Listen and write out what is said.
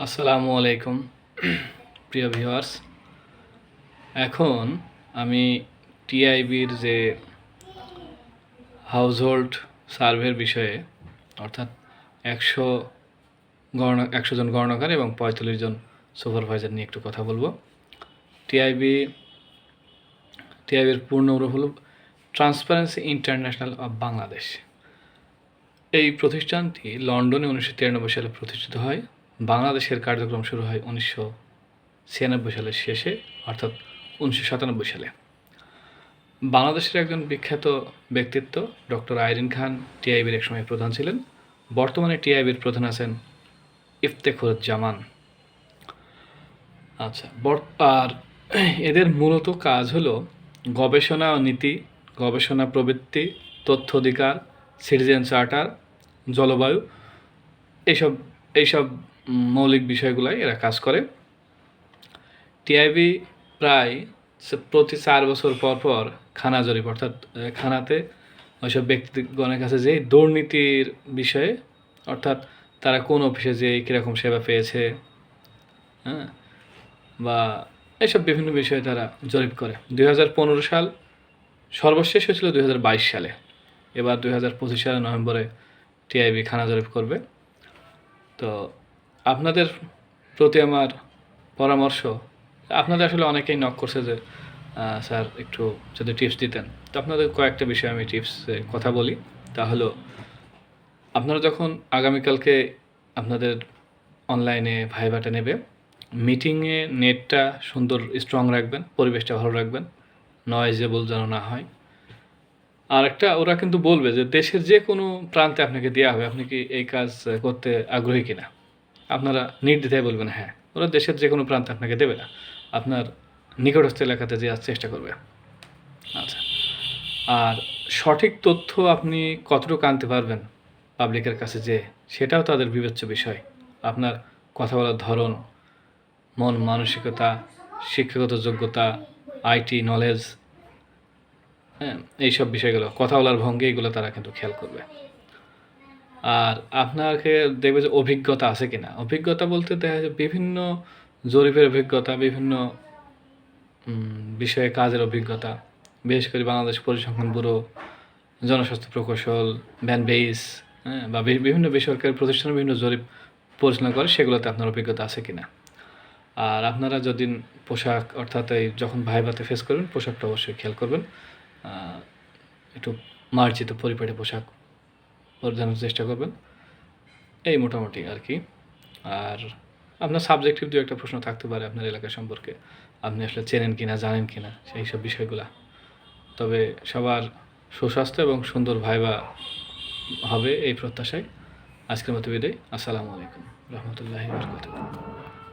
আসসালামু আলাইকুম প্রিয় ভিউয়ার্স। এখন আমি টিআইবির যে হাউসহোল্ড সার্ভের বিষয়ে, অর্থাৎ 100 জন গণনাকার এবং 45 জন সুপারভাইজার নিয়ে একটু কথা বলবো। টিআইবির পূর্ণ রূপ হল ট্রান্সপারেন্সি ইন্টারন্যাশনাল অফ বাংলাদেশ। এই প্রতিষ্ঠানটি লন্ডনে 1993 সালে প্রতিষ্ঠিত হয়। বাংলাদেশের কার্যক্রম শুরু হয় 1996 সালের শেষে, অর্থাৎ 1997 সালে। বাংলাদেশের একজন বিখ্যাত ব্যক্তিত্ব ডক্টর আইরিন খান টিআইবির একসময় প্রধান ছিলেন। বর্তমানে টিআইবির প্রধান আছেন ইফতেখরুজ্জামান। আচ্ছা, আর এদের মূলত কাজ হলো গবেষণা ও নীতি, গবেষণা প্রবৃত্তি, তথ্য অধিকার, সিটিজেন চার্টার, জলবায়ু, এইসব মৌলিক বিষয়গুলাই এরা কাজ করে। টিআইবি প্রায় প্রতি 4 বছর পর পর খানা জরিপ, অর্থাৎ খানাতে ওইসব ব্যক্তিগণের কাছে যে দুর্নীতির বিষয়ে, অর্থাৎ তারা কোন অফিসে যে কীরকম সেবা পেয়েছে, হ্যাঁ, বা এইসব বিভিন্ন বিষয়ে তারা জরিপ করে। 2015 সাল সর্বশেষ হয়েছিল 2022 সালে। এবার 2025 সালের নভেম্বরে টিআইবি খানা জরিপ করবে। তো আপনাদের প্রতি আমার পরামর্শ, আপনাদের আসলে অনেকেই নক করছে যে স্যার একটু যদি টিপস দিতেন। তো আপনাদের কয়েকটা বিষয়ে আমি কথা বলি। তা হলো, আপনারা যখন আগামীকালকে আপনাদের অনলাইনে ভাইভাটা নেবে, মিটিংয়ে নেটটা সুন্দর স্ট্রং রাখবেন, পরিবেশটা ভালো রাখবেন, নয়েজেবল যেন না হয়। আর একটা, ওরা কিন্তু বলবে যে দেশের যে কোনো প্রান্তে আপনাকে দেওয়া হবে, আপনি কি এই কাজ করতে আগ্রহী কিনা। আপনারা নির্দ্বিধায় বলবেন হ্যাঁ। ওরা দেশের যে কোনো প্রান্তে আপনাকে দেবে না, আপনার নিকটস্থ এলাকাতে যাওয়ার চেষ্টা করবে। আচ্ছা, আর সঠিক তথ্য আপনি কতটুকু আনতে পারবেন পাবলিকের কাছে, যে সেটাও তাদের বিবেচ্য বিষয়। আপনার কথা বলার ধরন, মন মানসিকতা, শিক্ষাগত যোগ্যতা, আইটি নলেজ, হ্যাঁ, এইসব বিষয়গুলো, কথা বলার ভঙ্গি, এগুলো তারা কিন্তু খেয়াল করবে। আর আপনাকে দেখবে যে অভিজ্ঞতা আছে কিনা। অভিজ্ঞতা বলতে দেখা যায় বিভিন্ন জরিপের অভিজ্ঞতা, বিভিন্ন বিষয়ে কাজের অভিজ্ঞতা, বিশেষ করে বাংলাদেশ পরিসংখ্যান ব্যুরো, জনস্বাস্থ্য প্রকৌশল, ভ্যানবেইস, হ্যাঁ, বা বিভিন্ন বেসরকারি প্রতিষ্ঠানের বিভিন্ন জরিপ পরিচালনা করে, সেগুলোতে আপনার অভিজ্ঞতা আছে কিনা। আর আপনারা যদি পোশাক, অর্থাৎ এই যখন ভাইভাতে ফেস করবেন, পোশাকটা অবশ্যই খেয়াল করবেন। একটু মার্জিত পরিপাটি পোশাক পরিধানের চেষ্টা করবেন। এই মোটামুটি আর কি। আর আপনার সাবজেক্টিভ দু একটা প্রশ্ন থাকতে পারে আপনার এলাকা সম্পর্কে, আপনি আসলে চেনেন কিনা, জানেন কিনা, সেই সব বিষয়গুলা। তবে সবার সুস্বাস্থ্য এবং সুন্দর ভাইভা হবে এই প্রত্যাশায় আজকের মতো বিদায়। আসসালামু আলাইকুম রহমতুল্লাহি ওয়া বারাকাতুহু।